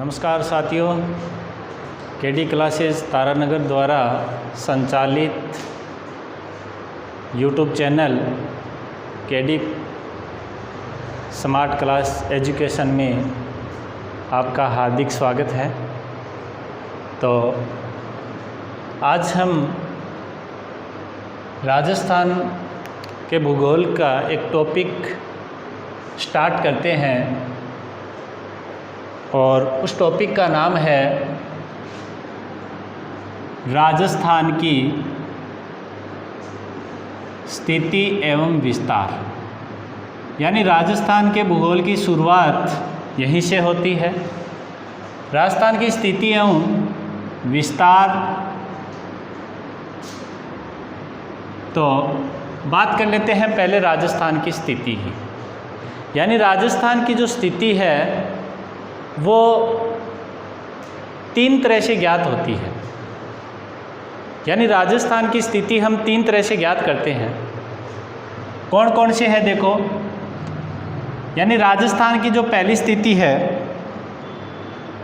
नमस्कार साथियों, KD classes Taranagar द्वारा संचालित YouTube channel KD smart class education में आपका हार्दिक स्वागत है। तो आज हम राजस्थान के भूगोल का एक टॉपिक स्टार्ट करते हैं और उस टॉपिक का नाम है राजस्थान की स्थिति एवं विस्तार। यानी राजस्थान के भूगोल की शुरुआत यहीं से होती है। राजस्थान की स्थिति एवं विस्तार, तो बात कर लेते हैं पहले राजस्थान की स्थिति ही। यानी राजस्थान की जो स्थिति है वो तीन तरह से ज्ञात होती है। यानी राजस्थान की स्थिति हम तीन तरह से ज्ञात करते हैं। कौन कौन से है देखो। यानी राजस्थान की जो पहली स्थिति है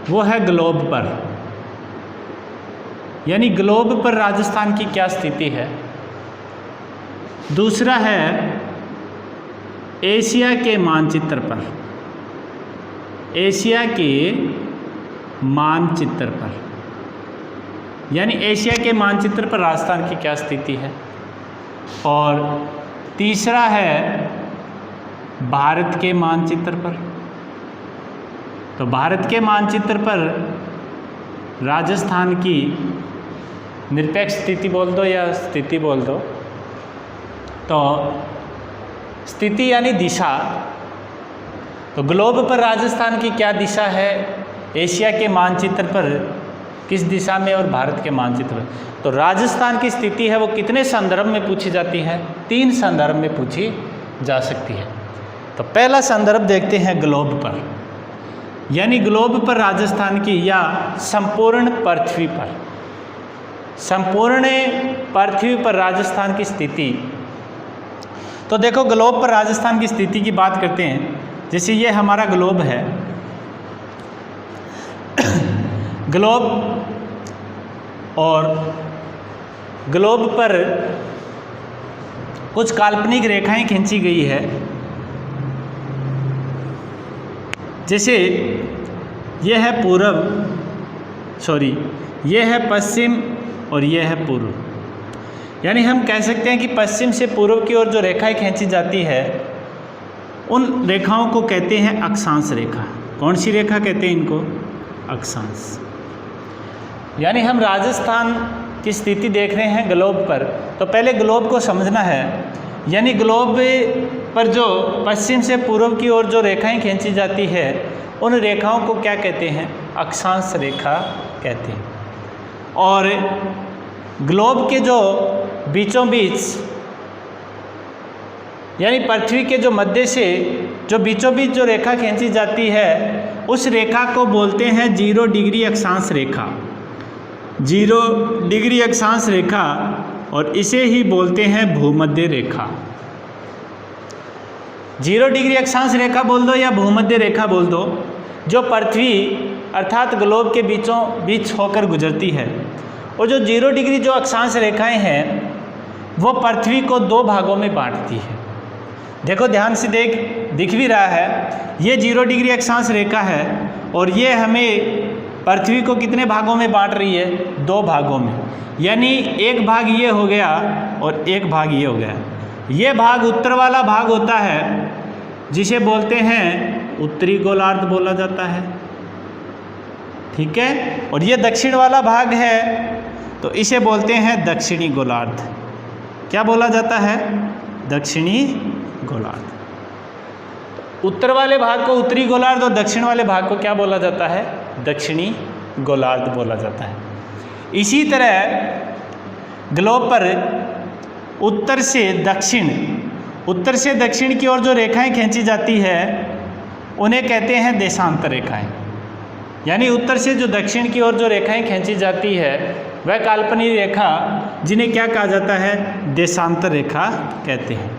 वो है ग्लोब पर। यानी ग्लोब पर राजस्थान की क्या स्थिति है। दूसरा है एशिया के मानचित्र पर। एशिया के मानचित्र पर, यानी एशिया के मानचित्र पर राजस्थान की क्या स्थिति है। और तीसरा है भारत के मानचित्र पर। तो भारत के मानचित्र पर राजस्थान की निरपेक्ष स्थिति बोल दो या स्थिति बोल दो। तो स्थिति यानी दिशा। तो ग्लोब पर राजस्थान की क्या दिशा है, एशिया के मानचित्र पर किस दिशा में और भारत के मानचित्र पर। तो राजस्थान की स्थिति है वो कितने संदर्भ में पूछी जाती है, तीन संदर्भ में पूछी जा सकती है। तो पहला संदर्भ देखते हैं ग्लोब पर। यानी ग्लोब पर राजस्थान की या संपूर्ण पृथ्वी पर, संपूर्ण पृथ्वी पर राजस्थान की स्थिति। तो देखो ग्लोब पर राजस्थान की स्थिति की बात करते हैं। जैसे ये हमारा ग्लोब है, ग्लोब, और ग्लोब पर कुछ काल्पनिक रेखाएं खींची गई है। जैसे ये है पूर्व, ये है पश्चिम और ये है पूर्व। यानी हम कह सकते हैं कि पश्चिम से पूर्व की ओर जो रेखाएं खींची जाती है उन रेखाओं को कहते हैं अक्षांश रेखा। कौन सी रेखा कहते हैं इनको, अक्षांश। यानी हम राजस्थान की स्थिति देख रहे हैं ग्लोब पर। तो पहले ग्लोब को समझना है। यानी ग्लोब पर जो पश्चिम से पूर्व की ओर जो रेखाएं खींची जाती है उन रेखाओं को क्या कहते हैं, अक्षांश रेखा कहते हैं। और ग्लोब के जो बीचों बीच, यानी पृथ्वी के जो मध्य से जो बीचों बीच जो रेखा खींची जाती है उस रेखा को बोलते हैं 0 डिग्री अक्षांश रेखा। 0 डिग्री अक्षांश रेखा, और इसे ही बोलते हैं भूमध्य रेखा। 0 डिग्री अक्षांश रेखा बोल दो या भूमध्य रेखा बोल दो, जो पृथ्वी अर्थात ग्लोब के बीचों बीच होकर गुजरती है। और जो 0 डिग्री जो अक्षांश रेखाएं हैं वो पृथ्वी को दो भागों में बांटती है। देखो ध्यान से दिख भी रहा है, ये 0 डिग्री अक्षांश रेखा है और ये हमें पृथ्वी को कितने भागों में बांट रही है, दो भागों में। यानी एक भाग ये हो गया और एक भाग ये हो गया। ये भाग उत्तर वाला भाग होता है जिसे बोलते हैं उत्तरी गोलार्ध बोला जाता है, ठीक है। और ये दक्षिण वाला भाग है तो इसे बोलते हैं दक्षिणी गोलार्ध। क्या बोला जाता है, दक्षिणी गोलार्ध। उत्तर वाले भाग को उत्तरी गोलार्ध और दक्षिण वाले भाग को क्या बोला जाता है, दक्षिणी गोलार्ध बोला जाता है। इसी तरह ग्लोब पर उत्तर से दक्षिण की ओर जो रेखाएं खींची जाती है उन्हें कहते हैं देशांतर रेखाएं। यानी उत्तर से जो दक्षिण की ओर जो रेखाएं खींची जाती है वह काल्पनिक रेखा, जिन्हें क्या कहा जाता है, देशांतर रेखा कहते हैं।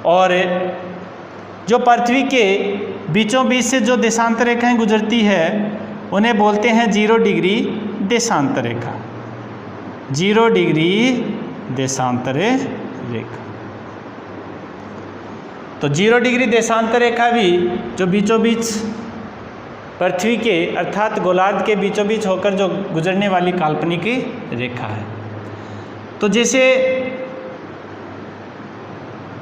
और जो पृथ्वी के बीचों बीच से जो देशांतर रेखाएं गुजरती है उन्हें बोलते हैं 0 डिग्री देशांतर रेखा। 0 डिग्री देशांतर रेखा। तो 0 डिग्री देशांतर रेखा भी जो बीचों बीच पृथ्वी के अर्थात गोलार्ध के बीचों बीच होकर जो गुजरने वाली काल्पनिक रेखा है। तो जैसे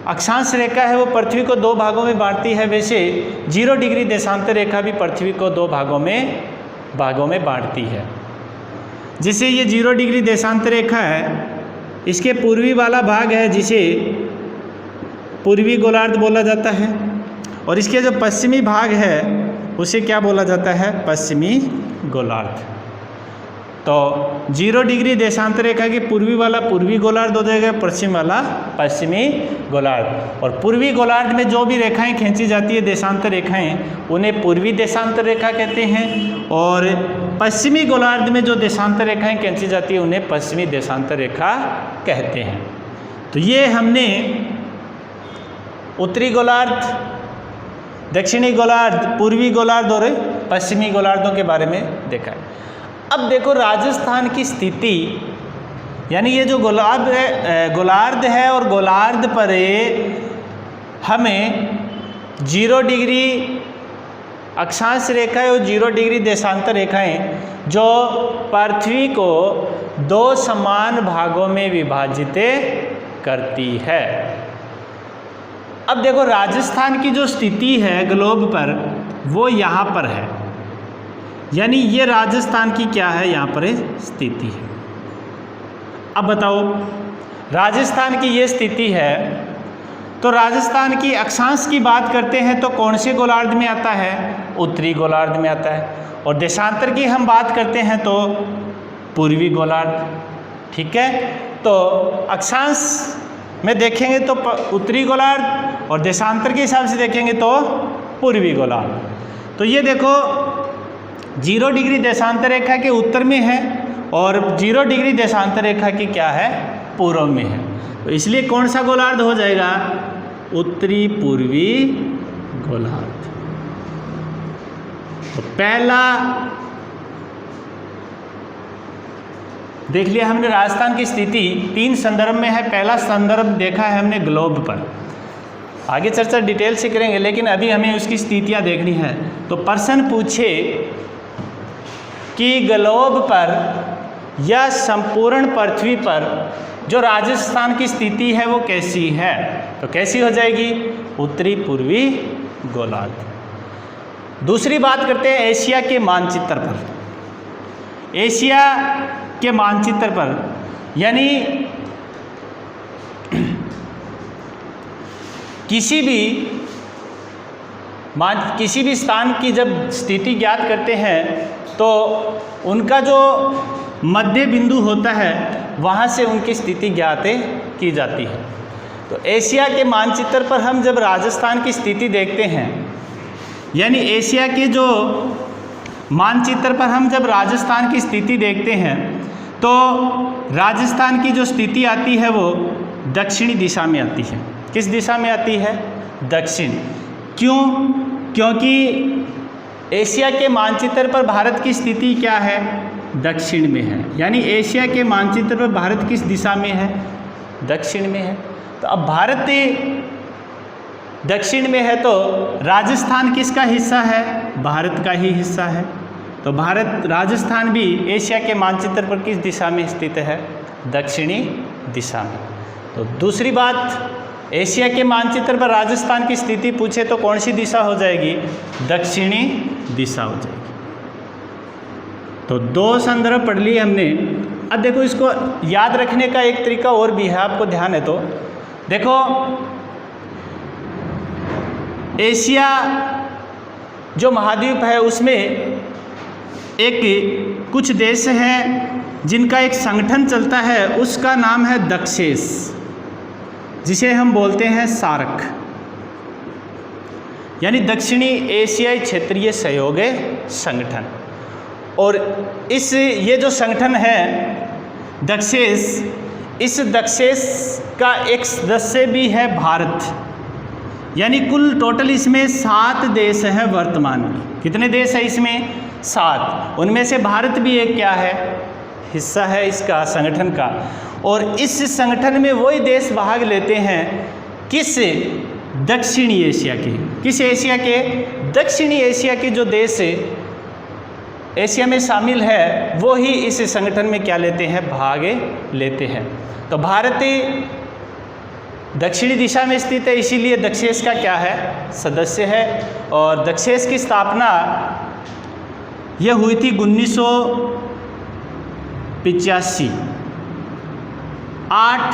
अक्षांश रेखा है वो पृथ्वी को 2 भागों में बांटती है, वैसे 0 डिग्री देशांतर रेखा भी पृथ्वी को 2 भागों में बांटती है। जैसे ये 0 डिग्री देशांतर रेखा है, इसके पूर्वी वाला भाग है जिसे पूर्वी गोलार्ध बोला जाता है, और इसके जो पश्चिमी भाग है उसे क्या बोला जाता है? पश्चिमी गोलार्ध। तो 0 डिग्री देशांतर रेखा के पूर्वी वाला पूर्वी गोलार्ध हो जाएगा, पश्चिम वाला पश्चिमी गोलार्ध। और पूर्वी गोलार्ध में जो भी रेखाएं खींची जाती है देशांतर रेखाएं, उन्हें पूर्वी देशांतर रेखा कहते हैं, और पश्चिमी गोलार्ध में जो देशांतर रेखाएं खींची जाती है उन्हें पश्चिमी देशांतर रेखा कहते हैं। तो ये हमने उत्तरी गोलार्ध, दक्षिणी गोलार्ध, पूर्वी गोलार्ध और पश्चिमी गोलार्धों के बारे में देखा है। अब देखो राजस्थान की स्थिति, यानी ये जो गोलार्ध है और गोलार्ध पर हमें 0 डिग्री अक्षांश रेखाएं और 0 डिग्री देशांतर रेखाएं जो पृथ्वी को 2 समान भागों में विभाजित करती है। अब देखो राजस्थान की जो स्थिति है ग्लोब पर वो यहाँ पर है, यानी ये राजस्थान की क्या है? यहाँ पर स्थिति है। अब बताओ राजस्थान की ये स्थिति है, तो राजस्थान की अक्षांश की बात करते हैं तो कौन से गोलार्ध में आता है? उत्तरी गोलार्ध में आता है। और देशांतर की हम बात करते हैं तो पूर्वी गोलार्ध। ठीक है, तो अक्षांश में देखेंगे तो उत्तरी गोलार्ध और देशांतर के हिसाब से देखेंगे तो पूर्वी गोलार्ध। तो ये देखो 0 डिग्री देशांतर रेखा के उत्तर में है और 0 डिग्री देशांतर रेखा की क्या है? पूर्व में है। तो इसलिए कौन सा गोलार्ध हो जाएगा? उत्तरी पूर्वी गोलार्ध। तो पहला देख लिया हमने राजस्थान की स्थिति 3 संदर्भ में है। पहला संदर्भ देखा है हमने ग्लोब पर, आगे चर्चा डिटेल से करेंगे, लेकिन अभी हमें उसकी स्थितियां देखनी है। तो प्रश्न पूछे कि ग्लोब पर या संपूर्ण पृथ्वी पर जो राजस्थान की स्थिति है वो कैसी है? तो कैसी हो जाएगी? उत्तरी पूर्वी गोलार्ध। दूसरी बात करते हैं एशिया के मानचित्र पर। एशिया के मानचित्र पर यानी किसी भी स्थान की जब स्थिति ज्ञात करते हैं तो उनका जो मध्य बिंदु होता है वहाँ से उनकी स्थिति ज्ञात की जाती है। तो एशिया के मानचित्र पर हम जब राजस्थान की स्थिति देखते हैं, यानी एशिया के जो मानचित्र पर हम जब राजस्थान की स्थिति देखते हैं तो राजस्थान की जो स्थिति आती है वो दक्षिणी दिशा में आती है। किस दिशा में आती है? दक्षिण। क्यों? क्योंकि एशिया के मानचित्र पर भारत की स्थिति क्या है? दक्षिण में है। यानी एशिया के मानचित्र पर भारत किस दिशा में है? दक्षिण में है। तो अब भारत दक्षिण में है तो राजस्थान किसका हिस्सा है? भारत का ही हिस्सा है। तो भारत राजस्थान भी एशिया के मानचित्र पर किस दिशा में स्थित है? दक्षिणी दिशा में। तो दूसरी बात, एशिया के मानचित्र पर राजस्थान की स्थिति पूछे तो कौन सी दिशा हो जाएगी? दक्षिणी दिशा हो जाएगी। तो 2 संदर्भ पढ़ लिए हमने। अब देखो इसको याद रखने का एक तरीका और भी है, आपको ध्यान है तो देखो, एशिया जो महाद्वीप है उसमें एक कुछ देश हैं जिनका एक संगठन चलता है, उसका नाम है दक्षेस, जिसे हम बोलते हैं सार्क, यानी दक्षिणी एशियाई क्षेत्रीय सहयोग संगठन। और ये जो संगठन है दक्षेस, इस दक्षेस का एक सदस्य भी है भारत। यानी कुल टोटल इसमें 7 देश हैं वर्तमान में। कितने देश हैं इसमें? 7। उनमें से भारत भी एक क्या है, हिस्सा है इसका संगठन का। और इस संगठन में वही देश भाग लेते हैं किस, दक्षिणी एशिया के। किस एशिया के, दक्षिणी एशिया के जो देश एशिया में शामिल है वो ही इस संगठन में क्या लेते हैं, भाग लेते हैं। तो भारत दक्षिणी दिशा में स्थित है, इसीलिए दक्षेस का क्या है, सदस्य है। और दक्षेस की स्थापना यह हुई थी 1985 8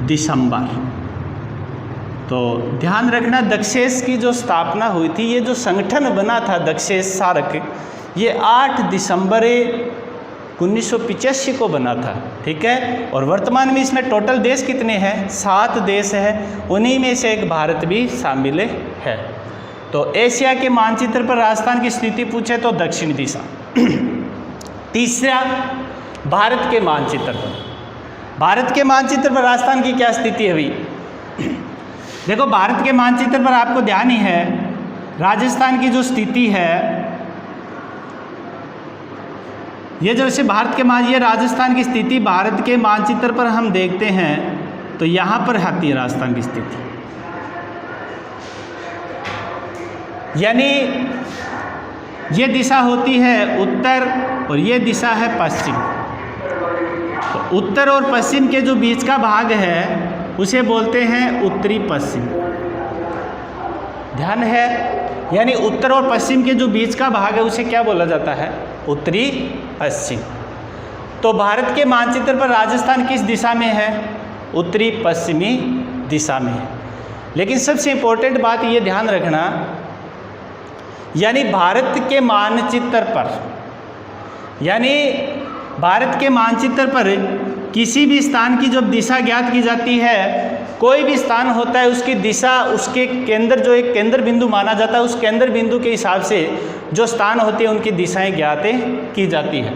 दिसंबर। तो ध्यान रखना, दक्षेस की जो स्थापना हुई थी, ये जो संगठन बना था दक्षेस सार्क, ये 8 दिसंबर 1985 को बना था, ठीक है। और वर्तमान में इसमें टोटल देश कितने हैं, 7 देश हैं, उन्हीं में से एक भारत भी शामिल है। तो एशिया के मानचित्र पर राजस्थान की स्थिति पूछे तो दक्षिण दिशा। तीसरा, भारत के मानचित्र पर, भारत के मानचित्र पर राजस्थान की क्या स्थिति है भाई। देखो, भारत के मानचित्र पर आपको ध्यान ही है, राजस्थान की जो स्थिति है, ये जैसे भारत के ये राजस्थान की स्थिति भारत के मानचित्र पर हम देखते हैं तो यहाँ पर आती है राजस्थान की स्थिति, यानी ये दिशा होती है उत्तर और ये दिशा है पश्चिम। तो उत्तर और पश्चिम के जो बीच का भाग है उसे बोलते हैं उत्तरी पश्चिम। ध्यान है, यानी उत्तर और पश्चिम के जो बीच का भाग है उसे क्या बोला जाता है, उत्तरी पश्चिम। तो भारत के मानचित्र पर राजस्थान किस दिशा में है, उत्तरी पश्चिमी दिशा में है। लेकिन सबसे इम्पोर्टेंट बात ये ध्यान रखना, यानी भारत के मानचित्र पर, यानी भारत के मानचित्र पर किसी भी स्थान की जब दिशा ज्ञात की जाती है, कोई भी स्थान होता है उसकी दिशा, उसके केंद्र, जो एक केंद्र बिंदु माना जाता है, उस केंद्र बिंदु के हिसाब से जो स्थान होते हैं उनकी दिशाएं ज्ञात की जाती है।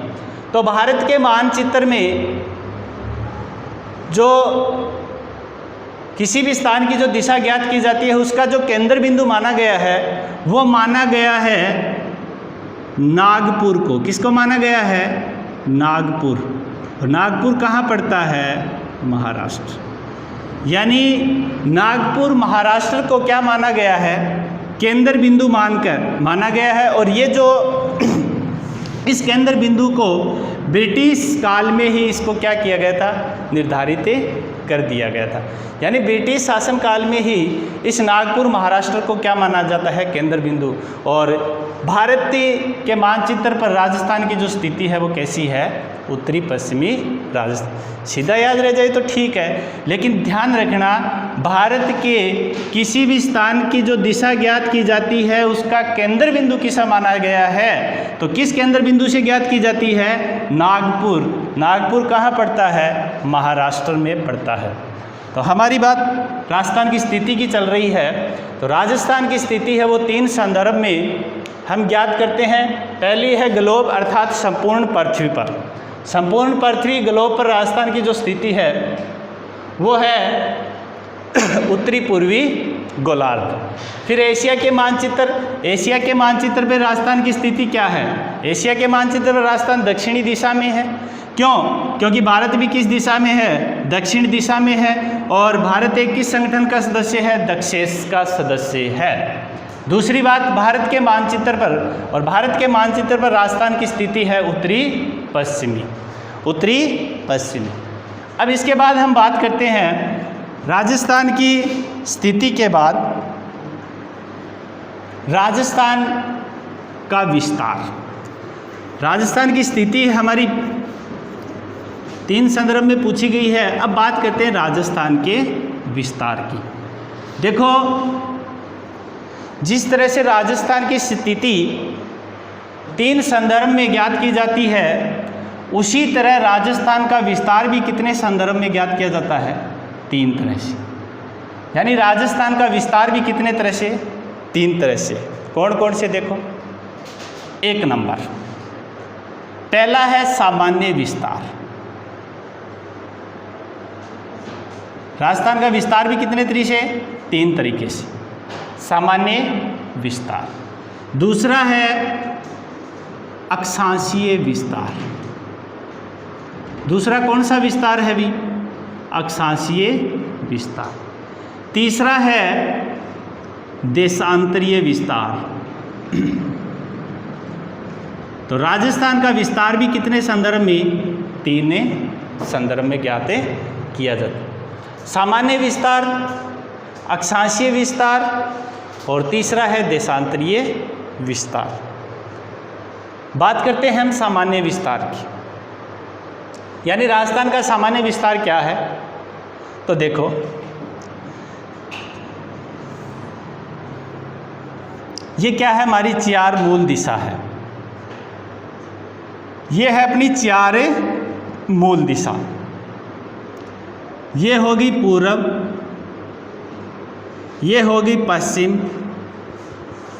तो भारत के मानचित्र में जो किसी भी स्थान की जो दिशा ज्ञात की जाती है उसका जो केंद्र बिंदु माना गया है वो माना गया है नागपुर को। किसको माना गया है, नागपुर। और नागपुर कहाँ पड़ता है, महाराष्ट्र। यानी नागपुर महाराष्ट्र को क्या माना गया है, केंद्र बिंदु मानकर माना गया है। और ये जो इस केंद्र बिंदु को ब्रिटिश काल में ही इसको क्या किया गया था, निर्धारित कर दिया गया था। यानी ब्रिटिश शासन काल में ही इस नागपुर महाराष्ट्र को क्या माना जाता है, केंद्र बिंदु। और भारत के मानचित्र पर राजस्थान की जो स्थिति है वो कैसी है, उत्तरी पश्चिमी राजस्थान। सीधा याद रह जाए तो ठीक है, लेकिन ध्यान रखना, भारत के किसी भी स्थान की जो दिशा ज्ञात की जाती है उसका केंद्र बिंदु किसा माना गया है, तो किस केंद्र बिंदु से ज्ञात की जाती है, नागपुर। नागपुर कहाँ पड़ता है, महाराष्ट्र में पड़ता है। तो हमारी बात राजस्थान की स्थिति की चल रही है। तो राजस्थान की स्थिति है वो 3 संदर्भ में हम ज्ञात करते हैं। पहली है ग्लोब, अर्थात संपूर्ण पृथ्वी पर। संपूर्ण पृथ्वी ग्लोब पर राजस्थान की जो स्थिति है वो है उत्तरी पूर्वी गोलार्ध। फिर एशिया के मानचित्र, एशिया के मानचित्र पर राजस्थान की स्थिति क्या है, एशिया के मानचित्र पर राजस्थान दक्षिणी दिशा में है। क्यों, क्योंकि भारत भी किस दिशा में है, दक्षिण दिशा में है। और भारत एक किस संगठन का सदस्य है, दक्षेस का सदस्य है। दूसरी बात, भारत के मानचित्र पर, और भारत के मानचित्र पर राजस्थान की स्थिति है उत्तरी पश्चिमी, उत्तरी पश्चिमी। अब इसके बाद हम बात करते हैं राजस्थान की स्थिति के बाद राजस्थान का विस्तार। राजस्थान की स्थिति हमारी 3 संदर्भ में पूछी गई है। अब बात करते हैं राजस्थान के विस्तार की। देखो, जिस तरह से राजस्थान की स्थिति 3 संदर्भ में ज्ञात की जाती है, उसी तरह राजस्थान का विस्तार भी कितने संदर्भ में ज्ञात किया जाता है, 3 तरह से। यानी राजस्थान का विस्तार भी कितने तरह से, 3 तरह से। कौन कौन से, देखो। 1 नंबर, पहला है सामान्य विस्तार। राजस्थान का विस्तार भी कितने तरीके से, 3 तरीके से। सामान्य विस्तार। दूसरा है अक्षांशीय विस्तार। दूसरा कौन सा विस्तार है भी? अक्षांशीय विस्तार। तीसरा है देशांतरीय विस्तार। तो राजस्थान का विस्तार भी कितने संदर्भ में? 3 संदर्भ में ज्ञात किया जाता है। सामान्य विस्तार, अक्षांशीय विस्तार और तीसरा है देशांतरीय विस्तार। बात करते हैं हम सामान्य विस्तार की, यानी राजस्थान का सामान्य विस्तार क्या है। तो देखो, ये क्या है? हमारी 4 मूल दिशा है। ये है अपनी 4 मूल दिशा। ये होगी पूर्व, ये होगी पश्चिम,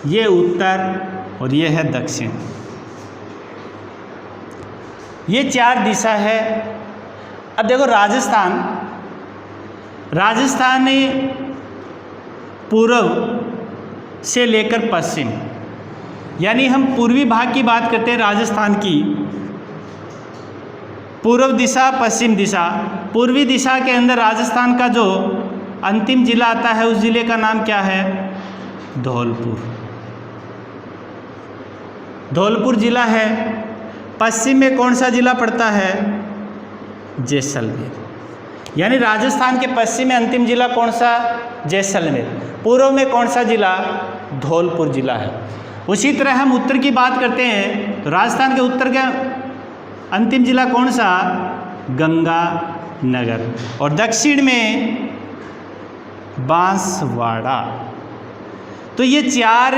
ये उत्तर और ये है दक्षिण। ये 4 दिशा है। अब देखो राजस्थान ने पूर्व से लेकर पश्चिम, यानी हम पूर्वी भाग की बात करते हैं राजस्थान की। पूर्व दिशा, पश्चिम दिशा। पूर्वी दिशा के अंदर राजस्थान का जो अंतिम जिला आता है उस जिले का नाम क्या है? धौलपुर। धौलपुर जिला है। पश्चिम में कौन सा जिला पड़ता है? जैसलमेर। यानी राजस्थान के पश्चिम में अंतिम जिला कौन सा? जैसलमेर। पूर्व में कौन सा जिला? धौलपुर जिला है। उसी तरह हम उत्तर की बात करते हैं तो राजस्थान के उत्तर का अंतिम जिला कौन सा? गंगानगर। और दक्षिण में बांसवाड़ा। तो ये 4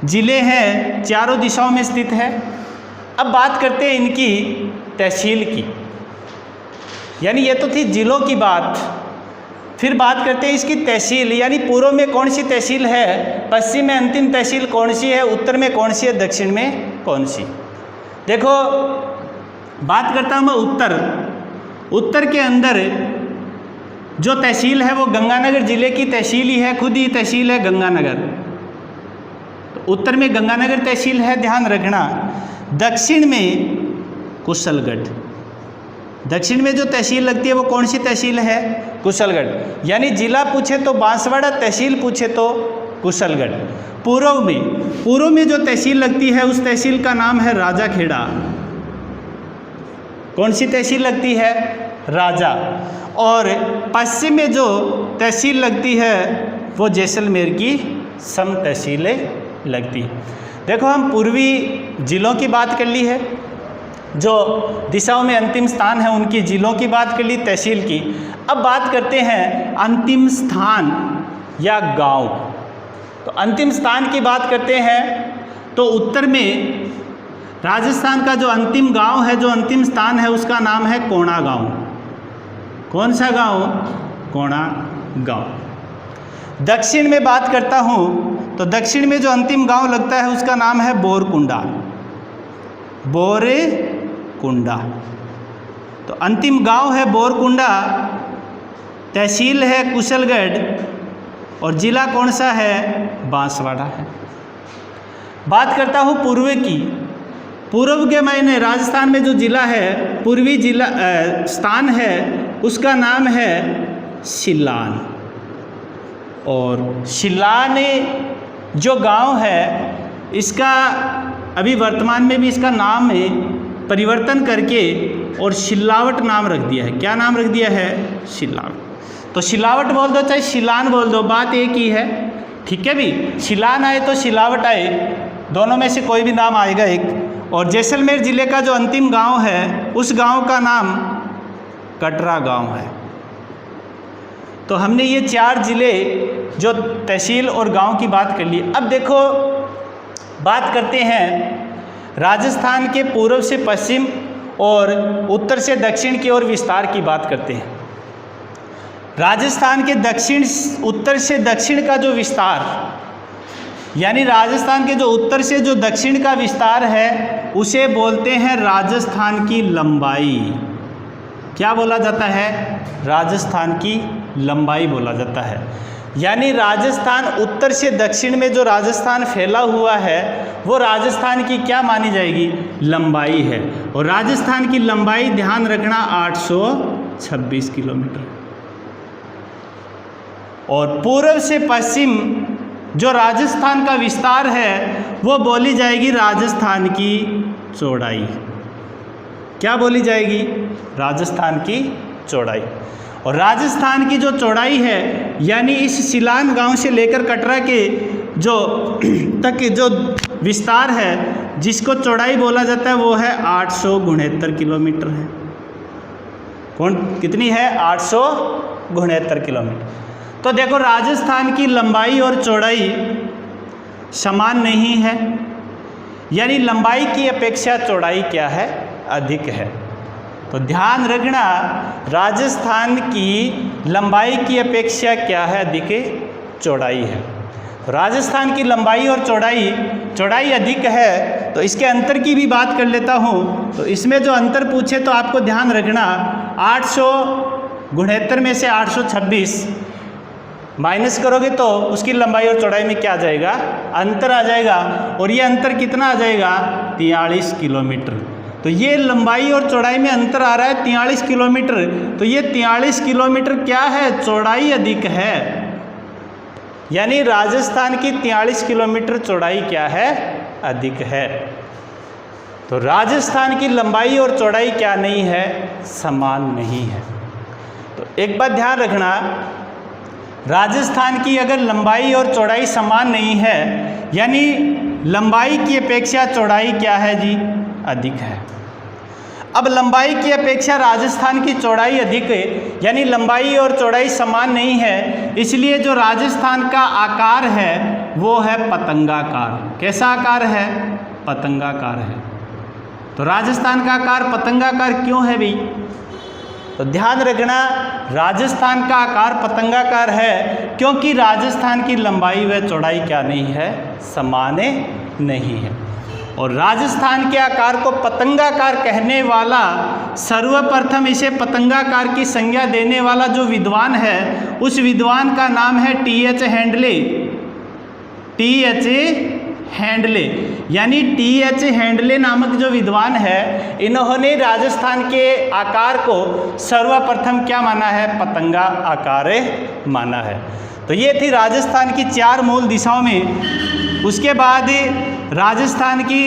जिले हैं, चारों दिशाओं में स्थित है। अब बात करते हैं इनकी तहसील की, यानी ये तो थी जिलों की बात। फिर बात करते हैं इसकी तहसील, यानी पूर्व में कौन सी तहसील है, पश्चिम में अंतिम तहसील कौन सी है, उत्तर में कौन सी है, दक्षिण में कौन सी। देखो बात करता हूँ मैं उत्तर। उत्तर के अंदर जो तहसील है वो गंगानगर जिले की तहसील ही है, खुद ही तहसील है गंगानगर। तो उत्तर में गंगानगर तहसील है, ध्यान रखना। दक्षिण में कुशलगढ़। दक्षिण में जो तहसील लगती है वो कौन सी तहसील है? कुशलगढ़। यानी जिला पूछे तो बांसवाड़ा, तहसील पूछे तो कुशलगढ़। पूर्व में जो तहसील लगती है उस तहसील का नाम है राजाखेड़ा। कौन सी तहसील लगती है? राजा। और पश्चिम में जो तहसील लगती है वो जैसलमेर की सम तहसीलें लगती है। देखो हम पूर्वी जिलों की बात कर ली है, जो दिशाओं में अंतिम स्थान है उनकी जिलों की बात कर ली, तहसील की। अब बात करते हैं अंतिम स्थान या गांव। तो अंतिम स्थान की बात करते हैं तो उत्तर में राजस्थान का जो अंतिम गांव है, जो अंतिम स्थान है, उसका नाम है कोणा गांव। कौन सा गांव? कोणा गांव। दक्षिण में बात करता हूँ तो दक्षिण में जो अंतिम गांव लगता है उसका नाम है बोरकुंडा। बोरकुंडा। तो अंतिम गांव है बोरकुंडा, तहसील है कुशलगढ़ और जिला कौन सा है? बांसवाड़ा है। बात करता हूँ पूर्व की। पूर्व के मायने राजस्थान में जो जिला है, पूर्वी जिला स्थान है, उसका नाम है शिलान। और शिलान जो गांव है इसका अभी वर्तमान में भी इसका नाम परिवर्तन करके और शिलावट नाम रख दिया है। क्या नाम रख दिया है? शिलावट। तो शिलावट बोल दो चाहे शिलान बोल दो, बात एक ही है। ठीक है भी, शिलान आए तो शिलावट आए, दोनों में से कोई भी नाम आएगा एक। और जैसलमेर ज़िले का जो अंतिम गांव है उस गांव का नाम कटरा गांव है। तो हमने ये 4 ज़िले जो तहसील और गांव की बात कर ली। अब देखो बात करते हैं राजस्थान के पूर्व से पश्चिम और उत्तर से दक्षिण की ओर विस्तार की बात करते हैं। राजस्थान के उत्तर से दक्षिण का जो विस्तार, यानी राजस्थान के जो उत्तर से जो दक्षिण का विस्तार है उसे बोलते हैं राजस्थान की लंबाई। क्या बोला जाता है? राजस्थान की लंबाई बोला जाता है। यानी राजस्थान उत्तर से दक्षिण में जो राजस्थान फैला हुआ है वो राजस्थान की क्या मानी जाएगी, लंबाई है। और राजस्थान की लंबाई ध्यान रखना 826 किलोमीटर। और पूर्व से पश्चिम जो राजस्थान का विस्तार है वो बोली जाएगी राजस्थान की चौड़ाई। क्या बोली जाएगी, राजस्थान की चौड़ाई। और राजस्थान की जो चौड़ाई है यानी इस सिलान गांव से लेकर कटरा के जो तक जो विस्तार है जिसको चौड़ाई बोला जाता है वो है 869 किलोमीटर है। कौन कितनी है, 869 किलोमीटर। तो देखो राजस्थान की लंबाई और चौड़ाई समान नहीं है, यानी लंबाई की अपेक्षा चौड़ाई क्या है, अधिक है। तो ध्यान रखना राजस्थान की लंबाई की अपेक्षा क्या है, अधिक चौड़ाई है। तो राजस्थान की लंबाई और चौड़ाई अधिक है। तो इसके अंतर की भी बात कर लेता हूँ। तो इसमें जो अंतर पूछे तो आपको ध्यान रखना 869 में से 826 माइनस करोगे तो उसकी लंबाई और चौड़ाई में क्या आ जाएगा, अंतर आ जाएगा। और ये अंतर कितना आ जाएगा, 43 किलोमीटर। तो ये लंबाई और चौड़ाई में अंतर आ रहा है 43 किलोमीटर। तो ये 43 किलोमीटर क्या है, चौड़ाई अधिक है। यानी राजस्थान की 43 किलोमीटर चौड़ाई क्या है, अधिक है। तो राजस्थान की लंबाई और चौड़ाई क्या नहीं है, समान नहीं है। तो एक बात ध्यान रखना, राजस्थान की अगर लंबाई और चौड़ाई समान नहीं है यानी लंबाई की अपेक्षा चौड़ाई क्या है जी, अधिक है। अब लंबाई की अपेक्षा राजस्थान की चौड़ाई अधिक है यानी लंबाई और चौड़ाई समान नहीं है, इसलिए जो राजस्थान का आकार है वो है पतंगाकार। कैसा आकार है, पतंगाकार है। तो राजस्थान का आकार पतंगाकार क्यों है भाई, तो ध्यान रखना राजस्थान का आकार पतंगाकार है क्योंकि राजस्थान की लंबाई व चौड़ाई क्या नहीं है, समान नहीं है। और राजस्थान के आकार को पतंगाकार कहने वाला, सर्वप्रथम इसे पतंगाकार की संज्ञा देने वाला जो विद्वान है उस विद्वान का नाम है टी.एच. हैंडले। टी.एच. हैंडले यानी टी.एच. हैंडले नामक जो विद्वान है इन्होंने राजस्थान के आकार को सर्वप्रथम क्या माना है, पतंगा आकार माना है। तो ये थी राजस्थान की 4 मूल दिशाओं में। उसके बाद राजस्थान की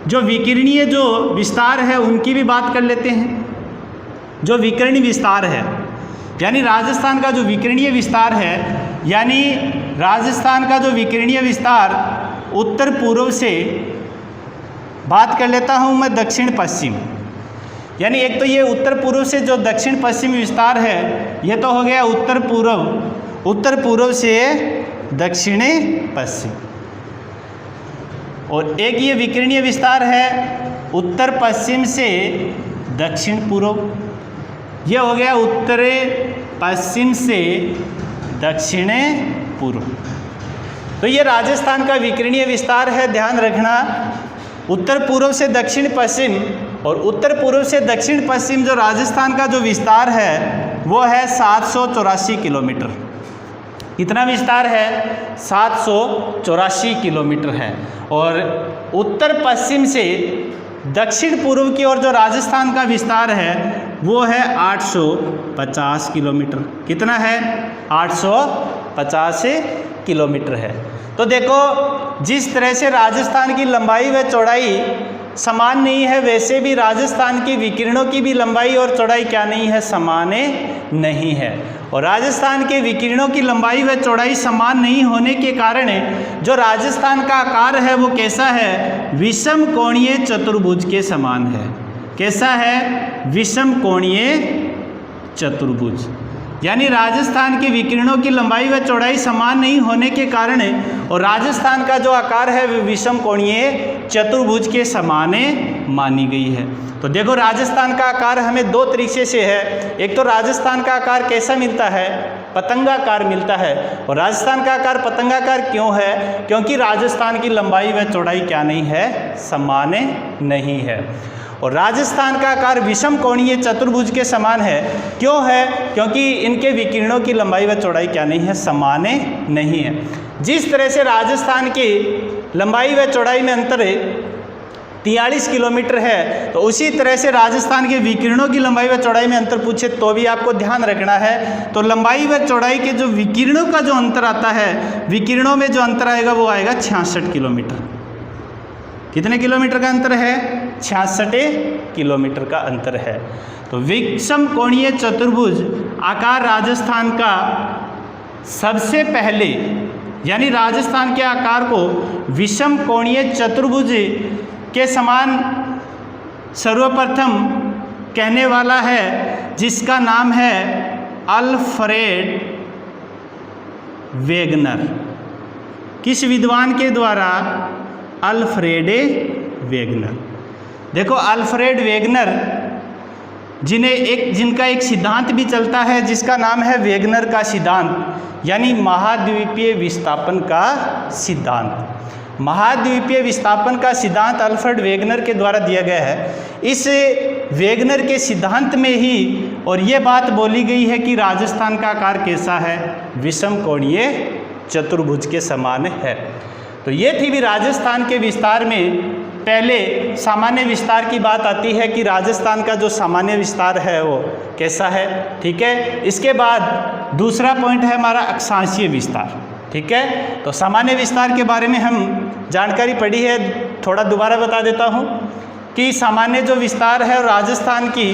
जो विकिरणीय जो विस्तार है उनकी भी बात कर लेते हैं। जो विकिरणीय विस्तार है यानी राजस्थान का जो विकिरणीय विस्तार है, यानी राजस्थान का जो विकिरणीय विस्तार उत्तर पूर्व से बात कर लेता हूँ मैं दक्षिण पश्चिम, यानी एक तो ये उत्तर पूर्व से जो दक्षिण पश्चिम विस्तार है ये तो हो गया उत्तर पूर्व से दक्षिण पश्चिम। और एक ये विकिरणीय विस्तार है उत्तर पश्चिम से दक्षिण पूर्व, ये हो गया उत्तर पश्चिम से दक्षिण पूर्व। तो ये राजस्थान का विकिरणीय विस्तार है। ध्यान रखना उत्तर पूर्व से दक्षिण पश्चिम और उत्तर पूर्व से दक्षिण पश्चिम जो राजस्थान का जो विस्तार है वो है 784 किलोमीटर। कितना विस्तार है, 784 किलोमीटर है। और उत्तर पश्चिम से दक्षिण पूर्व की ओर जो राजस्थान का विस्तार है वो है 850 किलोमीटर। कितना है, 850 किलोमीटर है। तो देखो जिस तरह से राजस्थान की लंबाई व चौड़ाई समान नहीं है वैसे भी राजस्थान की विकिरणों की भी लंबाई और चौड़ाई क्या नहीं है, समान नहीं है। और राजस्थान के विकिरणों की लंबाई व चौड़ाई समान नहीं होने के कारण जो राजस्थान का आकार है वो कैसा है, विषम कोणीय चतुर्भुज के समान है। कैसा है, विषम कोणीय चतुर्भुज। यानी राजस्थान के विकिरणों की लंबाई व चौड़ाई समान नहीं होने के कारण और राजस्थान का जो आकार है वो विषम कोणीय चतुर्भुज के समान मानी गई है। तो देखो राजस्थान का आकार हमें 2 तरीके से है। एक तो राजस्थान का आकार कैसा मिलता है, पतंगाकार मिलता है। और राजस्थान का आकार पतंगाकार क्यों है, क्योंकि राजस्थान की लंबाई व चौड़ाई क्या नहीं है, समान नहीं है। और राजस्थान का आकार विषम कोणीय चतुर्भुज के समान है। क्यों है? क्योंकि इनके विकिरणों की लंबाई व चौड़ाई क्या नहीं है? समान नहीं है। जिस तरह से राजस्थान की लंबाई व चौड़ाई में अंतर 43 किलोमीटर है, तो उसी तरह से राजस्थान के विकिरणों की लंबाई व चौड़ाई में अंतर पूछे तो भी आपको ध्यान रखना है। तो लंबाई व चौड़ाई के जो विकिरणों का जो अंतर आता है, विकिरणों में जो अंतर आएगा वो आएगा 66 किलोमीटर। कितने किलोमीटर का अंतर है? 66 किलोमीटर का अंतर है। तो विषम कोणीय चतुर्भुज आकार राजस्थान का सबसे पहले, यानी राजस्थान के आकार को विषम कोणीय चतुर्भुज के समान सर्वप्रथम कहने वाला है, जिसका नाम है अल्फ्रेड वेगनर। किस विद्वान के द्वारा? Alfred Wegener. देखो अल्फ्रेड वेगनर जिनका एक सिद्धांत भी चलता है जिसका नाम है वेगनर का सिद्धांत, यानी महाद्वीपीय विस्थापन का सिद्धांत। महाद्वीपीय विस्थापन का सिद्धांत अल्फ्रेड वेगनर के द्वारा दिया गया है। इस वेगनर के सिद्धांत में ही और ये बात बोली गई है कि राजस्थान का आकार कैसा है? विषम कोणीय चतुर्भुज के समान है। तो ये थी भी राजस्थान के विस्तार में। पहले सामान्य विस्तार की बात आती है कि राजस्थान का जो सामान्य विस्तार है वो कैसा है, ठीक है। इसके बाद दूसरा पॉइंट है हमारा अक्षांशीय विस्तार, ठीक है। तो सामान्य विस्तार के बारे में हम जानकारी पढ़ी है, थोड़ा दोबारा बता देता हूँ कि सामान्य जो विस्तार है राजस्थान की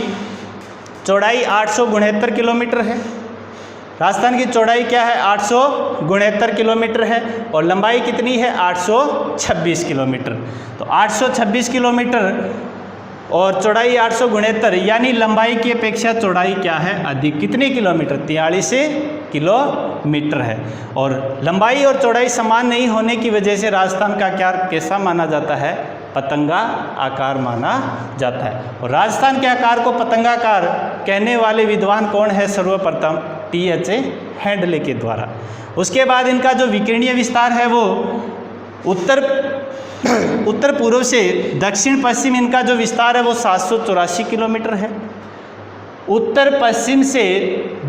चौड़ाई 869 किलोमीटर है। राजस्थान की चौड़ाई क्या है? 869 किलोमीटर है और लंबाई कितनी है? 826 किलोमीटर। तो 826 किलोमीटर और चौड़ाई 869, यानी लंबाई की अपेक्षा चौड़ाई क्या है? अधिक। कितने किलोमीटर? 43 किलोमीटर है। और लंबाई और चौड़ाई समान नहीं होने की वजह से राजस्थान का आकार कैसा माना जाता है? पतंगा आकार माना जाता है। और राजस्थान के आकार को पतंगाकार कहने वाले विद्वान कौन है? सर्वप्रथम TH हैंडले के द्वारा। उसके बाद इनका जो विकिरणीय विस्तार है वो उत्तर पूर्व से दक्षिण पश्चिम इनका जो विस्तार है वो 784 किलोमीटर है। उत्तर पश्चिम से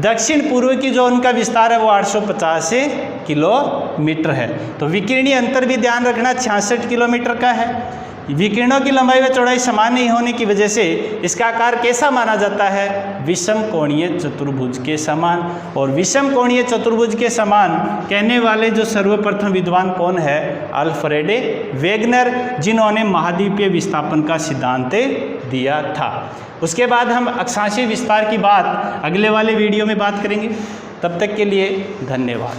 दक्षिण पूर्व की जो उनका विस्तार है वो 850 किलोमीटर है। तो विकिरणीय अंतर भी ध्यान रखना 66 किलोमीटर का है। विकिरणों की लंबाई व चौड़ाई समान नहीं होने की वजह से इसका आकार कैसा माना जाता है? विषम कोणीय चतुर्भुज के समान। और विषम कोणीय चतुर्भुज के समान कहने वाले जो सर्वप्रथम विद्वान कौन है? अल्फ्रेड वेगनर, जिन्होंने महाद्वीपीय विस्थापन का सिद्धांत दिया था। उसके बाद हम अक्षांशीय विस्तार की बात अगले वाले वीडियो में बात करेंगे। तब तक के लिए धन्यवाद।